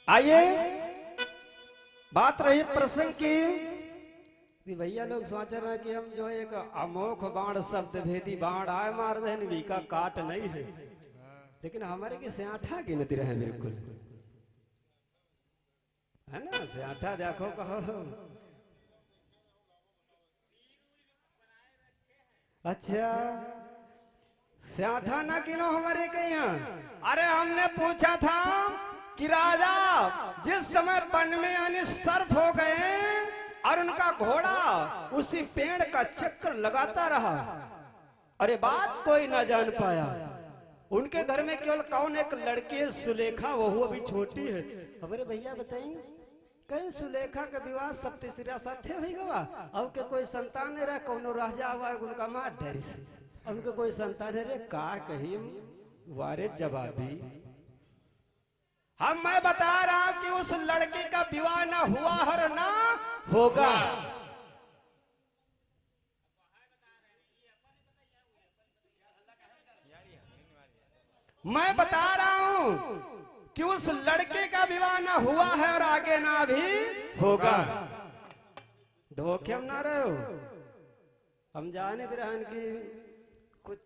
आइए बात रही प्रसंग की। भैया लोग सोच रहे हैं कि हम जो एक अमोघ बाण शब्द भेदी बाण आए मार दे का काट नहीं है, लेकिन हमारे की स्याठा गिनती रहे बिल्कुल, है ना। स्याठा देखो कहो अच्छा स्याठा ना गिनो हमारे के यहाँ। अरे हमने पूछा था कि राजा जिस समय वन में यानी सर्प हो गए और उनका घोड़ा उसी पेड़ का चक्कर लगाता रहा, अरे बात कोई ना जान पाया। उनके घर में केवल कौन एक लड़की है सुलेखा, वो अभी छोटी है। अरे भैया बताइए कहीं सुलेखा का विवाह सप्तशिरा साथे हो गवा और के कोई संतान नहीं रहा, कौनो राजा हुआ उनका मार डरी से उनके कोई संतान है रे का कही वारे जवाबी। हम मैं बता रहा हूं कि उस लड़की का विवाह ना हुआ और ना होगा। मैं बता रहा हूं कि उस लड़के का विवाह ना हुआ है और आगे ना भी होगा। धोखे हम ना रहे हो, हम जाने दे रहे कि कुछ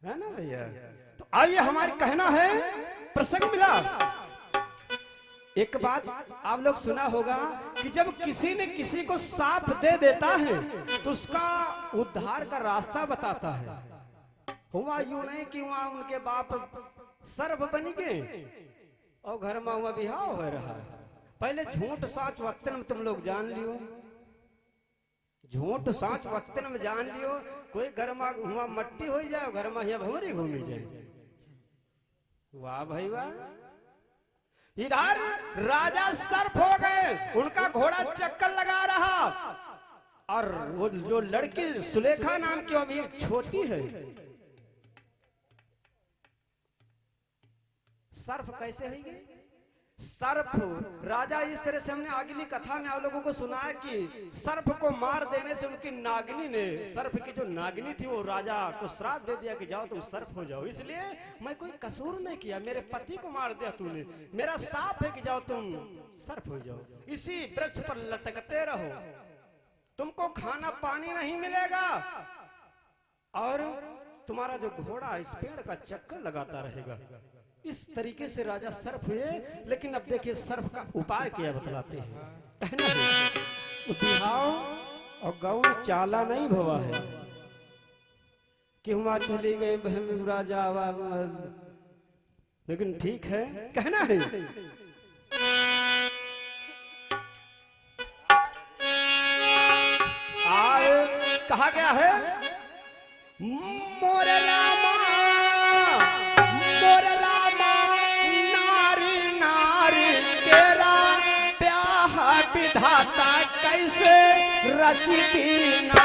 है ना भैया। तो आइए हमारी कहना है प्रसंग मिला। एक बात आप लोग सुना होगा कि जब किसी ने किसी को साथ दे देता है तो उसका उद्धार का रास्ता बताता है। हुआ यूं नहीं कि वहां उनके बाप सर्व बन गए और घर में हुआ बिहाव हो रहा है। पहले झूठ साच वक्तन में तुम लोग जान लियो, झूठ साच वक्तन में जान लियो। कोई घर में हुआ मट्टी हो जाए, घर में यहाँ भंवरी घूमी जाए। वाह भाई वाह। इधर राजा सर्प हो गए, उनका घोड़ा चक्कर लगा रहा और वो जो लड़की सुलेखा नाम की अभी छोटी है। सर्प कैसे है? सर्प राजा इस तरह से हमने अगली कथा में आप लोगों को सुनाया कि सर्प को मार देने से उनकी नागिनी ने, सर्प की जो नागिनी थी वो राजा को श्राप दे दिया कि जाओ तुम सर्प हो जाओ। इसलिए मैं कोई कसूर नहीं किया, मेरे पति को मार दिया तूने, मेरा साफ है कि जाओ तुम सर्प हो जाओ, इसी वृक्ष पर लटकते रहो, तुमको खाना पानी नहीं मिलेगा और तुम्हारा जो घोड़ा इस पेड़ का चक्कर लगाता रहेगा। इस तरीके से राजा सर्प हुए। लेकिन अब देखिए सर्प का उपाय क्या बतलाते हैं। बिहाव और गौ चाला नहीं भवा है कि वहां चली गए बहन राजा, लेकिन ठीक है कहना है। आए कहा गया है मोरे रामा मोरे रामा नारी नारी तेरा ब्याह विधाता कैसे रची दीना।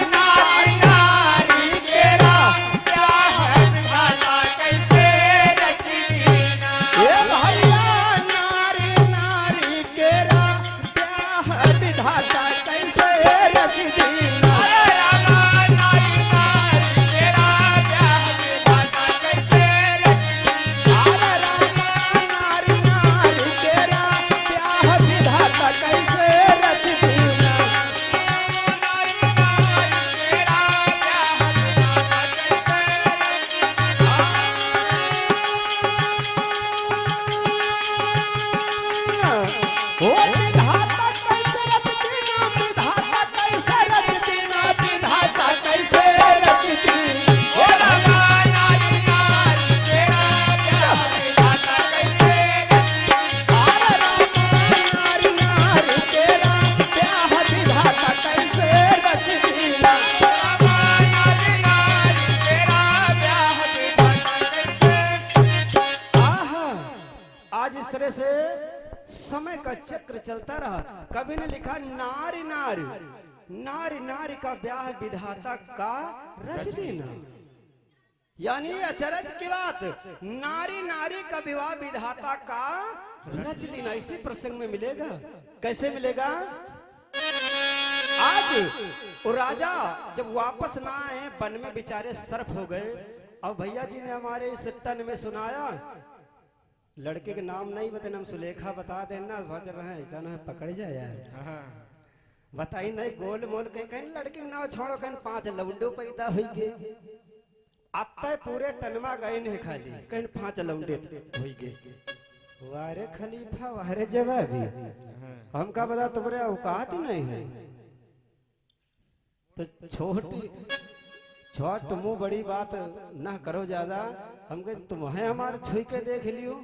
नारी नारी तेरा ब्याह विधाता कैसे रची दीना। ये भैया नारी नारी तेरा ब्याह विधाता कैसे रची दीना। से समय का चक्र चलता रहा। कभी ने लिखा नारी नारी नारी नारी का ब्याह विधाता का रच देना, यानी अचरज की बात, नारी नारी का विवाह विधाता का रच देना। इसी प्रसंग में मिलेगा। कैसे मिलेगा? आज वो राजा जब वापस ना आए वन में बेचारे सर्प हो गए। और भैया जी ने हमारे इस तन में सुनाया लड़के के नाम नहीं बता, नाम सुलेखा बता देना, सोच रहे हैं ऐसा ना पकड़ जाए यार। बताई नहीं गोल मोल के कहीं लड़की के नाम छोड़ो, कहीं 5 लौंडो पैदा हुई गए, आता पूरे टनमा गए नहीं खाली, कहीं 5 लौंडे हुई गए। वारे खलीफा वारे जवाबी, हमका बता तुम्हारे औकात नहीं है। तो छोट मुंह बड़ी बात ना करो ज्यादा, हमके तुम्हें हमारे छुई के देख लियो।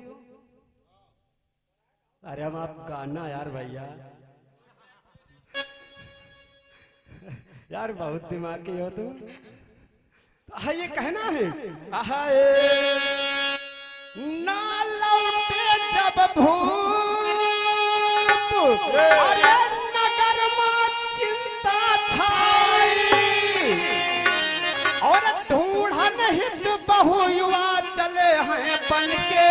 अरे हम आप गाना यार भैया, यार बहुत दिमागी हो तुम। हाँ ये कहना है, ना लौटे जब भूप, अरे नगर में चिंता छाई, और ढूंढन हित बहु युवा चले हैं बन के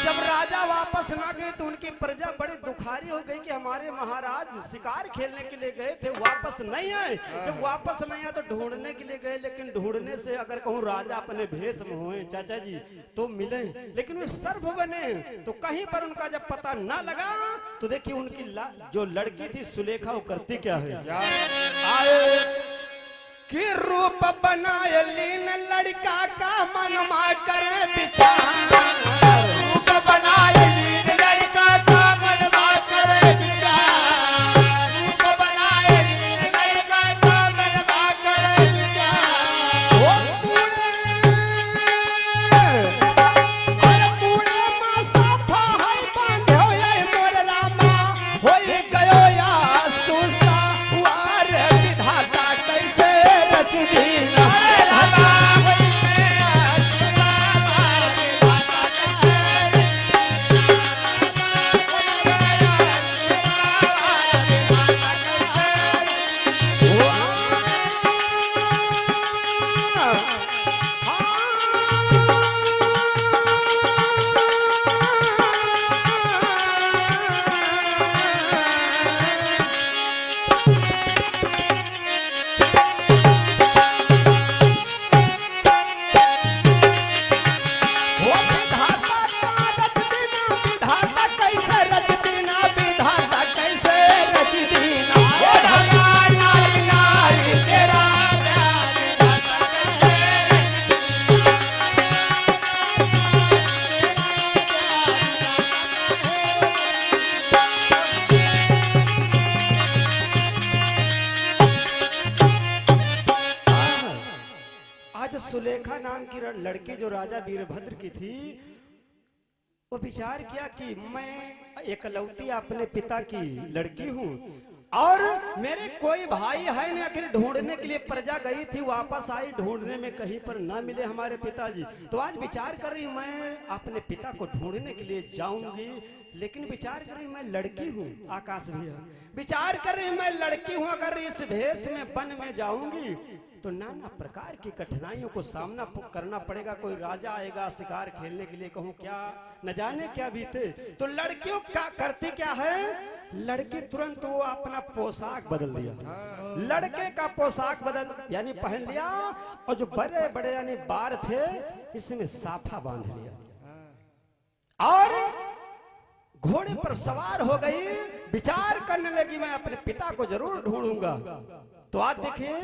जब राजा वापस ना गए तो उनकी प्रजा बड़ी दुखारी हो गई कि हमारे महाराज शिकार खेलने के लिए गए थे, वापस नहीं आए। जब वापस नहीं आए तो ढूंढने के लिए गए, लेकिन ढूंढने से अगर कहूँ राजा अपने भेष में हुए चाचा जी तो मिले, लेकिन वे सर्प बने। तो कहीं पर उनका जब पता ना लगा तो देखिए उनकी जो लड़की थी सुलेखा, वो करती क्या है, आए कि रूप बनाए लीन लड़का का मनमा करे विचार, रूप बनाए लीन लड़का का मनमा करे विचार, रूप बनाए लीन लड़का का मनमा करे विचार। वो पूरे मां साफा है बांधो ये मोर रामा, होई गयो या सुसा वार विधाता कैसे रच दीना। सुलेखा नाम की लड़की जो राजा वीरभद्र की थी, वो विचार किया कि मैं एकलौती अपने पिता की लड़की हूँ और मेरे कोई भाई है नहीं, आखिर ढूंढने के लिए प्रजा गई थी, वापस आई, ढूंढने में कहीं पर ना मिले हमारे पिताजी। तो आज विचार कर रही मैं अपने पिता को ढूंढने के लिए जाऊंगी, लेकिन विचार कर रही मैं लड़की हूँ, आकाश भैया विचार कर रही मैं लड़की हूँ, अगर इस भेष में वन में जाऊंगी तो नाना प्रकार की कठिनाइयों को सामना करना पड़ेगा। कोई राजा आएगा शिकार खेलने के लिए, कहूँ क्या न जाने क्या बीते। तो लड़कियों का करते क्या है, लड़की तुरंत वो अपना पोशाक बदल दिया, लड़के का पोशाक बदल यानी पहन लिया, और जो बड़े बड़े यानी बार थे इसमें साफा बांध लिया और घोड़े पर सवार हो गई। विचार करने लगी मैं अपने पिता को जरूर ढूंढूंगा। तो आज देखिए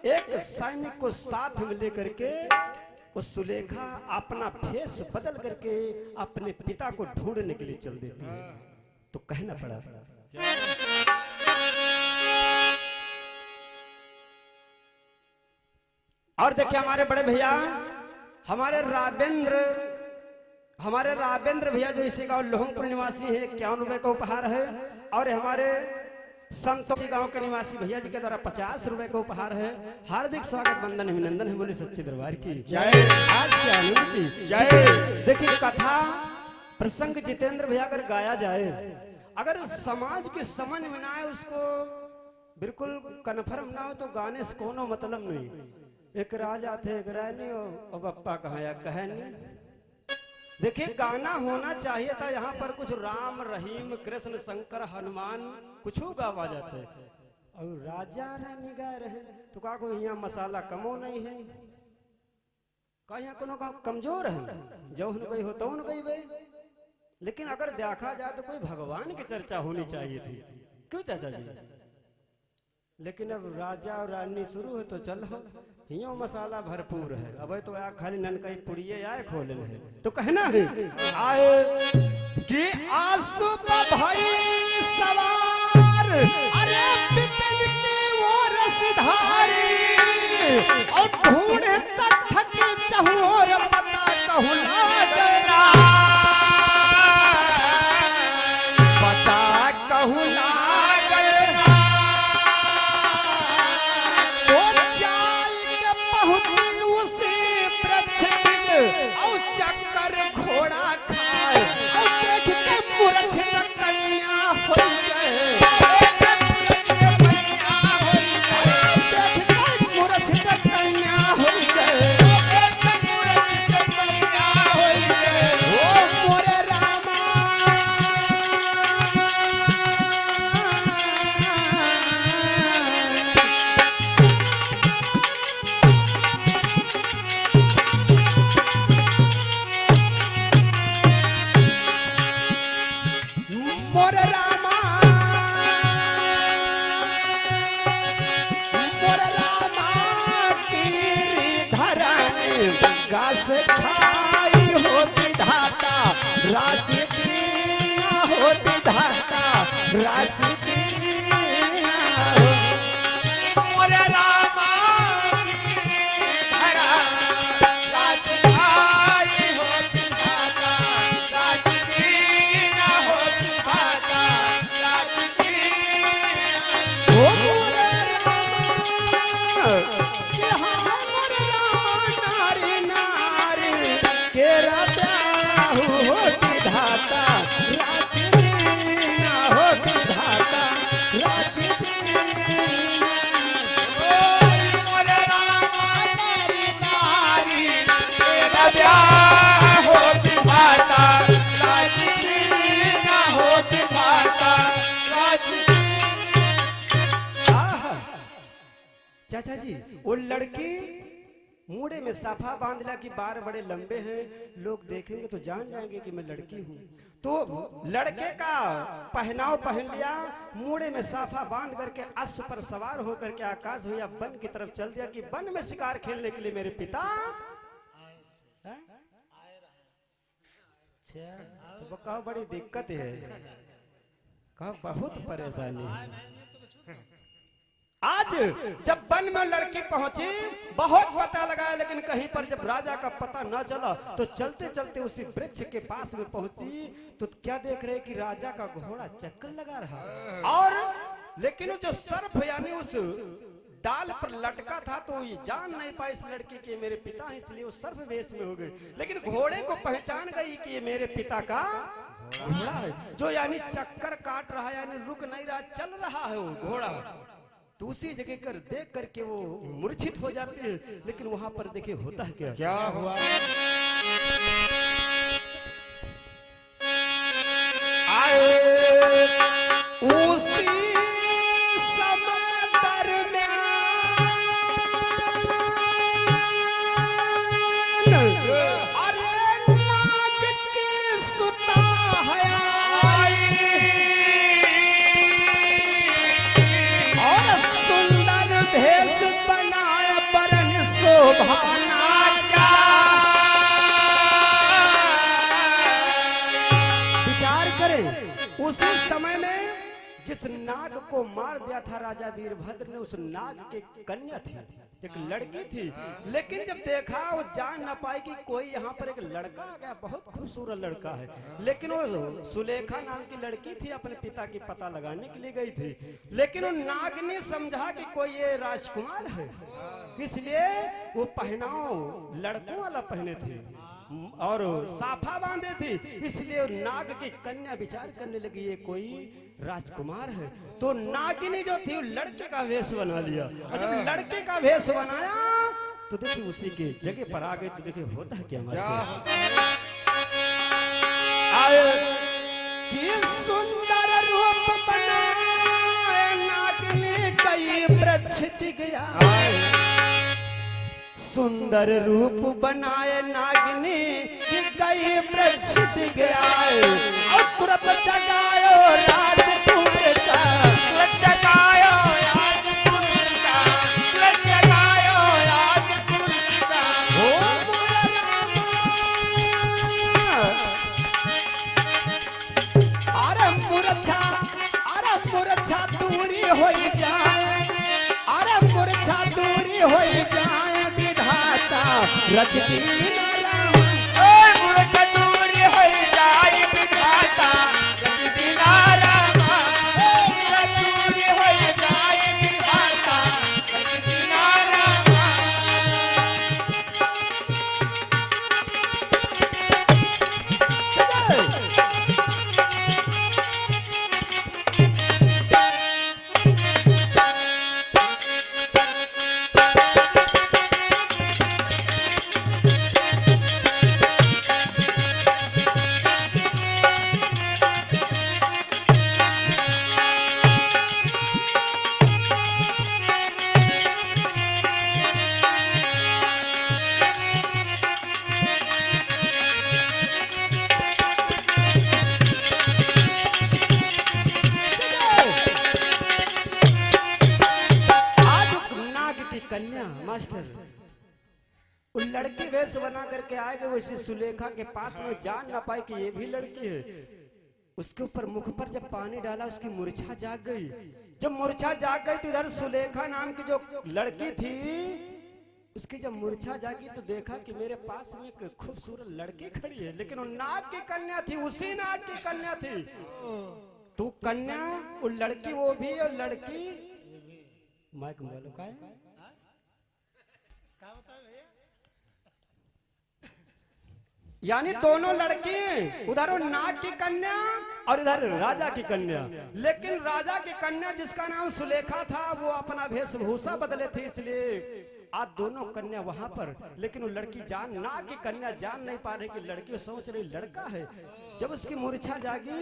एक सैनिक को साथ में लेकर के उस सुलेखा अपना भेष बदल करके अपने पिता को ढूंढने के लिए चल देती है। तो कहना पड़ा और देखिए हमारे बड़े भैया हमारे रावेंद्र भैया जो इसी गांव लोहंगपुर निवासी है, 51 रुपए का उपहार है। और हमारे संतोषी गांव के निवासी भैया जी के द्वारा 50 रुपए का उपहार है। हार्दिक स्वागत वंदन अभिनंदन है, बोले सच्चे दरबार की जय, आज के आनंद की जय। देखिए कथा प्रसंग जितेंद्र भैया अगर गाया जाए, अगर समाज के समझ में ना आए, उसको बिल्कुल कन्फर्म ना हो, तो गाने से कोनो मतलब नहीं। एक राजा थे एक रानी और बप्पा कहा या कहे नहीं। देखिए गाना होना चाहिए था, यहाँ पर कुछ राम रहीम कृष्ण शंकर हनुमान कुछ गावा जाता है, और राजा रानी गा रहे तो का कोई यहाँ मसाला कमो नहीं है। कहीं कोनो का कमजोर है जौन गई हो तौन गई बे। लेकिन अगर देखा जाए तो कोई भगवान की चर्चा होनी चाहिए थी, क्यों चाचा जी? लेकिन अब राजा और रानी शुरू है तो चलो हियो मसाला भरपूर है। अब तो आ खाली ननकई पुड़िए आए खोलन है तो कहना है आए कि आंसू भाई सवार अरे बिपिन की वो रसधारी और ढूंढे तक थके चहोर पता कहूं लागना पता कहूं लागना तो जाई के पहुंची उसी वृक्ष और चक्कर घोड़ा खाए और देख के मूर्छित कन्या हो गए से खाई होती धाता राजी दिया होती धाता राजी दिया मोरे रामा धरा राजी खाई होती धाता राजी दिया होती धाता राजी दिया ओ मोरे रामा के हमर नारी नारी केरा होती धाता राजी होती धाता राजी मोरे रामा नारी नारी केरा होती धाता राजी होती धाता राजी। चाचा जी वो लड़की मुड़े में साफा बांध लिया कि बार बड़े लंबे हैं, लोग देखेंगे तो जान जाएंगे कि मैं लड़की हूँ। तो लड़के का पहनाव पहन लिया, मुड़े में साफा बांध करके अश्व पर सवार होकर के आकाश हुआ वन की तरफ चल दिया कि वन में शिकार खेलने के लिए मेरे पिता तो कहा बड़ी दिक्कत है, कहा बहुत परेशानी है। आज जब वन में लड़की पहुंची बहुत पता लगाया लेकिन कहीं पर जब राजा का पता न चला तो चलते चलते उसी वृक्ष के पास में पहुंची तो क्या देख रहे कि राजा का घोड़ा चक्कर लगा रहा और लेकिन जो सर्प यानी उस डाल पर लटका था तो ये जान नहीं पाई इस लड़की के मेरे पिता हैं, इसलिए वो सर्प वेश में हो गए। लेकिन घोड़े को पहचान गई कि ये मेरे पिता का घोड़ा है जो यानी चक्कर काट रहा है यानी रुक नहीं रहा, चल रहा है वो घोड़ा। तो उसी जगह कर देख करके वो मूर्छित हो जाती है। लेकिन वहां पर देखिए होता है क्या क्या हुआ आए उसी समय दरम्यान अरे नाग की सुता है भेष बनाया परन शोभाना विचार करें उसी समय में जिस नाग को मार दिया था राजा वीरभद्र ने, उस नाग के कन्या थी, एक लड़की थी। लेकिन जब देखा वो जान ना पाई कि कोई यहाँ पर एक लड़का आ गया, बहुत खूबसूरत लड़का है। लेकिन वो सुलेखा नाम की लड़की थी, अपने पिता की पता लगाने के लिए गई थी। लेकिन वो नाग ने समझा कि कोई ये राजकुमार है, इसलिए वो पहनाव लड़कों वाला पहने थे और साफा बांधे थी। इसलिए नाग की कन्या विचार करने लगी ये कोई राजकुमार है। तो नागिनी जो थी लड़के का वेश बना लिया और जब लड़के का वेश बनाया तो देखिए उसी के जगह पर आ गए। तो देखिए होता है क्या कि सुंदर रूप बनाए नागिनी कई वृक्ष गया सुंदर रूप बनाए नागिनी कि गई वृक्ष गया और तुरंत जगायो राजकुमार का, तुरंत जगायो राजकुमार का, तुरंत जगायो राजकुमार का। हो अरे मूर्छा दूरी हो जाए, अरे मूर्छा दूरी हो जाए विधाता रचती मूर्छा दूरी हो जाए विधाता रचती नारामा, दूरी हो जाए विधाता रचती नारामा। कन्या मास्टर वो लड़की वेश बना करके आएगा, वैसे सुलेखा के पास में जान ना पाए कि ये भी लड़की है। उसके ऊपर मुख पर जब पानी डाला उसकी मूर्छा जाग गई। जब मूर्छा जाग गई तो इधर सुलेखा नाम की जो लड़की थी उसकी जब मूर्छा जागी तो देखा कि मेरे पास में एक खूबसूरत लड़की खड़ी है, लेकिन वो नाग की कन्या थी, उसी नाग की कन्या थी। तू कन्या वो लड़की वो भी और लड़की माइक बोलो का है? यानी दोनों लड़की, उधर वो नाग की कन्या और इधर राजा की कन्या। लेकिन राजा की कन्या जिसका नाम सुलेखा था वो अपना वेशभूषा बदले थे, इसलिए आज दोनों कन्या वहां पर। लेकिन वो लड़की नाग की कन्या जान नहीं पा रही कि लड़की, सोच रही लड़का है। जब उसकी मूर्छा जागी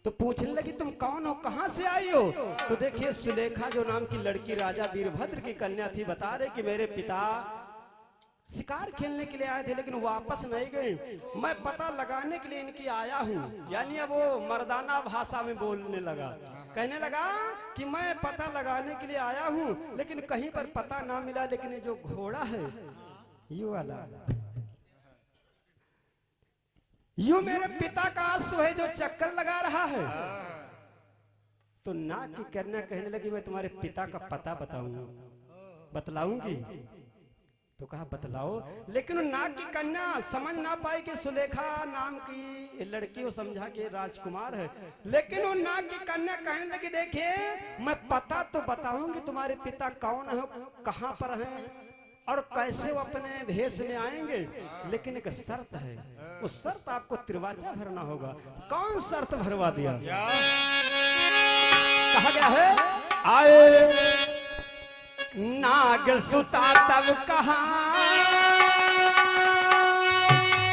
तो पूछने लगी तुम कौन हो, कहां से आई हो? तो देखिए सुलेखा जो नाम की लड़की राजा वीरभद्र की कन्या थी, बता रहे कि मेरे पिता शिकार खेलने के लिए आए थे लेकिन वापस नहीं गए, मैं पता लगाने के लिए इनकी आया हूँ। यानी अब वो मर्दाना भाषा में बोलने लगा, कहने लगा कि मैं पता लगाने के लिए आया हूँ लेकिन कहीं पर पता ना मिला, लेकिन ये जो घोड़ा है यू वाला, यू मेरे पिता का अश्व है जो चक्कर लगा रहा है। तो नाग की कन्या कहने लगी मैं तुम्हारे पिता का पता बतलाऊंगी। तो कहा बतलाओ। लेकिन नाग की कन्या समझ ना पाई कि सुलेखा नाम की लड़की वो समझा कि राजकुमार है। लेकिन वो नाग की कन्या कहने लगी देखिए मैं पता तो बताऊंगी तुम्हारे पिता कौन है, कहां पर हैं और कैसे वो अपने भेष में आएंगे, लेकिन एक शर्त है, उस शर्त आपको त्रिवाचा भरना होगा। कौन शर्त भरवा दिया? कहा गया है आए नाग सुता तब कहा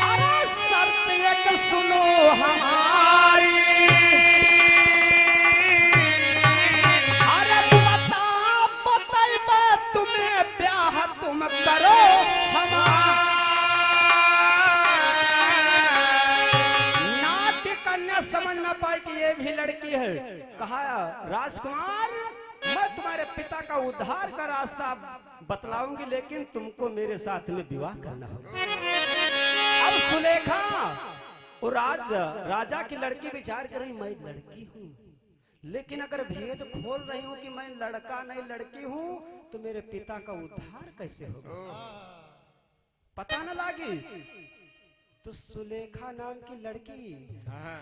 अरे शर्त एक सुनो हमारी, अरे बता तुम्हें ब्याह तुम करो हमारा। नाग की कन्या समझ ना पाई कि ये भी लड़की है। कहा राजकुमार मैं तुम्हारे पिता का उद्धार का रास्ता बतलाऊंगी लेकिन तुमको मेरे साथ में विवाह करना होगा। अब सुलेखा और राजा की लड़की विचार कर रही मैं लड़की हूँ, लेकिन अगर भेद खोल रही हूँ कि मैं लड़का नहीं लड़की हूँ तो मेरे पिता का उद्धार कैसे होगा, पता न लगी। तो सुलेखा नाम की लड़की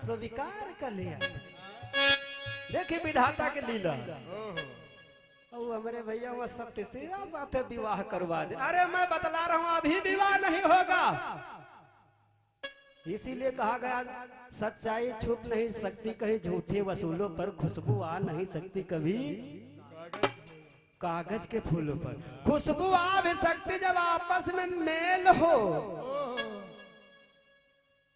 स्वीकार कर लिया। देखिए विधाता के लीला। हमारे भैया वह सत्य से साथ विवाह करवा दे। अरे मैं बतला रहा हूं अभी विवाह नहीं होगा, इसीलिए कहा गया सच्चाई छुप नहीं सकती कहीं झूठे वसूलों पर, खुशबू आ नहीं सकती कभी कागज के फूलों पर। खुशबू आ भी सकती जब आपस में मेल हो,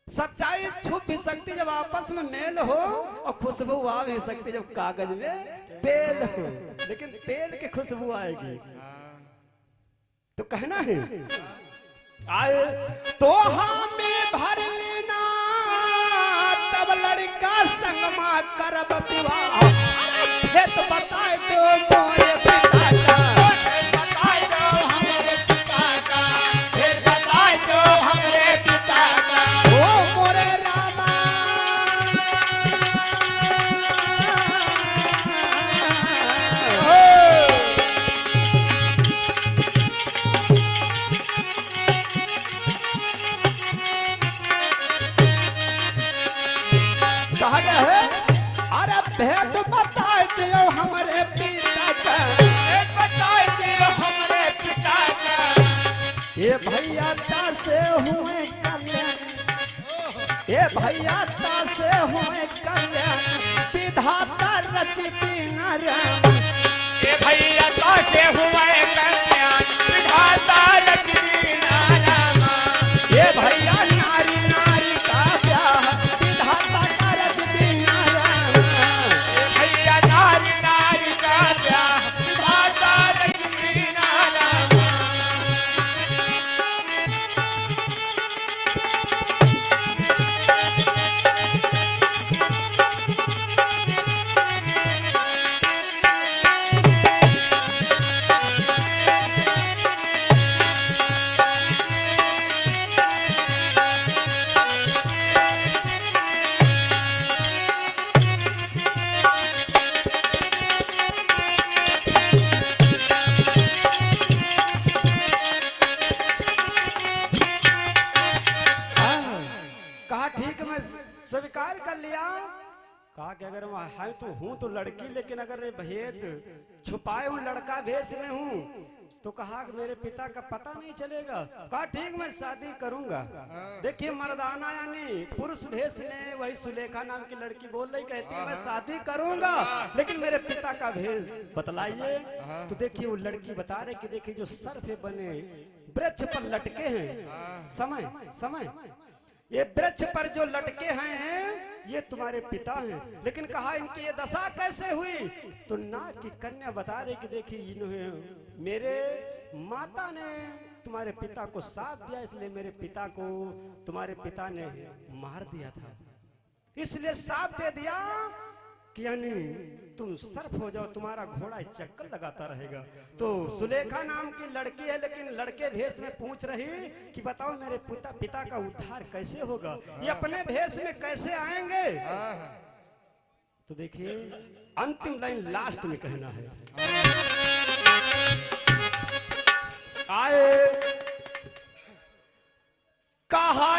सच्चाई छुप भी सकती जब आपस में मेल हो, और खुशबू आ भी सकती जब कागज में तेल हो, लेकिन तेल की खुशबू आएगी। तो कहना है आए तो हमें भर लेना तब लड़का संगमा करब विवाह। खेत बताए दो मोरे पिता का, बताए दो हमारे पिता का, फिर बताए दो हमारे पिता का। ओ मोरे रामा कहा गया है अरे भेद बताए दो हमारे पिता का, बताए दो हमारे पिता का। ये भैया से हुए कल्याण, ये भैया से हुए कल्याण विधाता रचती नारायण। ये भैया से हुए कल्याण विधाता रचती नारायण। ये भैया नारी नारी का ब्याह विधाता का रचती नारायण। ये भैया नारी नारी का ब्याह विधाता रचती नारायण। कहा ठीक मैं स्वीकार कर लिया। कहा कि अगर मैं है तो हूं तो लड़की, लेकिन अगर ये भेद छुपाए हूं लड़का भेष में हूं तो कहा कि मेरे पिता का पता नहीं चलेगा। कहा ठीक मैं शादी करूंगा। देखिए मर्दाना यानी पुरुष भेष में वही सुलेखा नाम की लड़की बोल रही, कहती है मैं शादी करूंगा लेकिन मेरे पिता का भेद बतलाइए। तो देखिए वो लड़की बता रही कि देखिए जो सर पे बने वृक्ष पर लटके हैं, समय समय ये वृक्ष पर जो लटके हैं ये तुम्हारे पिता हैं। लेकिन कहा इनकी ये दशा कैसे हुई? तो नाग की कन्या बता रही कि देखिए इन्होंने मेरे माता ने तुम्हारे पिता को साथ दिया, इसलिए मेरे पिता को तुम्हारे पिता ने मार दिया था, इसलिए साथ दे दिया कि यानी तुम सर्फ हो जाओ, तुम्हारा घोड़ा चक्कर लगाता रहेगा। तो सुलेखा नाम की लड़की है लेकिन लड़के भेष में पूछ रही कि बताओ मेरे पिता का उद्धार कैसे होगा, ये अपने भेष में कैसे आएंगे? तो देखिए अंतिम लाइन लास्ट में कहना है आए कहा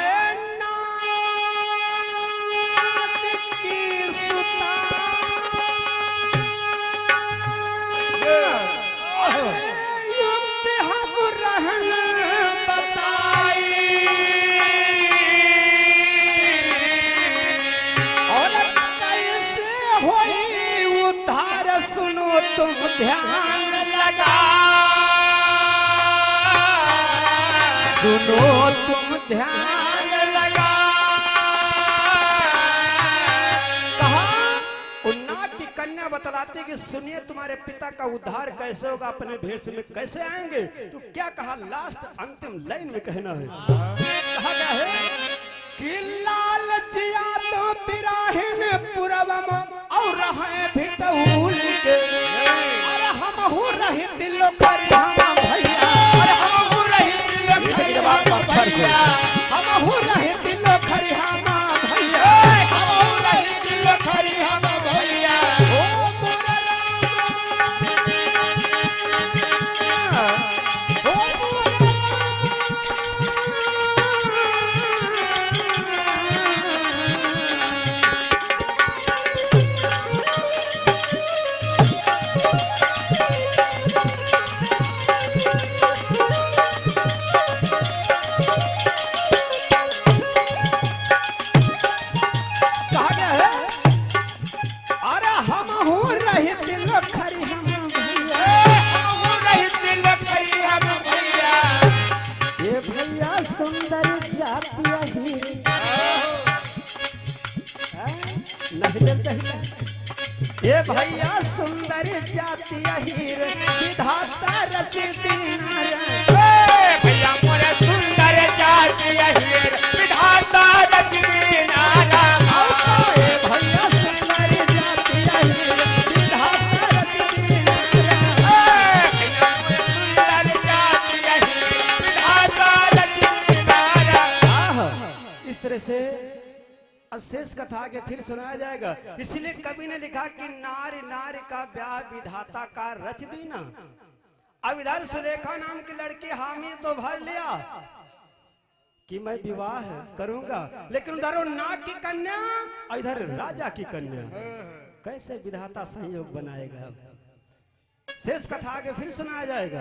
तुम ध्यान लगा सुनो, तुम ध्यान लगा। कहा उन्ना की कन्या बतलाती कि सुनिए तुम्हारे पिता का उद्धार कैसे होगा, अपने भेष में कैसे आएंगे? तो क्या कहा लास्ट अंतिम लाइन में कहना है, कहा गया है कि लाल जिया तो बिराहिन पुरवम और रहे भिटऊल के, अरे हम हो रहे दिलो पर हम भैया, अरे हम हो रहे दिलो पर भैया, हम हो रहे दिलो पर हम भैया, हम हो रहे दिलो पर हम भैया। ओ मोरा सुंदर जाती ये भैया सुंदर जाती हीर विधाता रचती नारायण। कैसे? और शेष कथा के फिर सुनाया जाएगा। इसलिए कवि ने लिखा कि नारी नारी का ब्याह विधाता का रच दी ना। अब इधर सुलेखा नाम की लड़की हामी तो भर लिया कि मैं विवाह करूंगा, लेकिन उधर नाग की कन्या और इधर राजा की कन्या, कैसे विधाता संयोग बनाएगा? शेष कथा आगे फिर सुनाया जाएगा।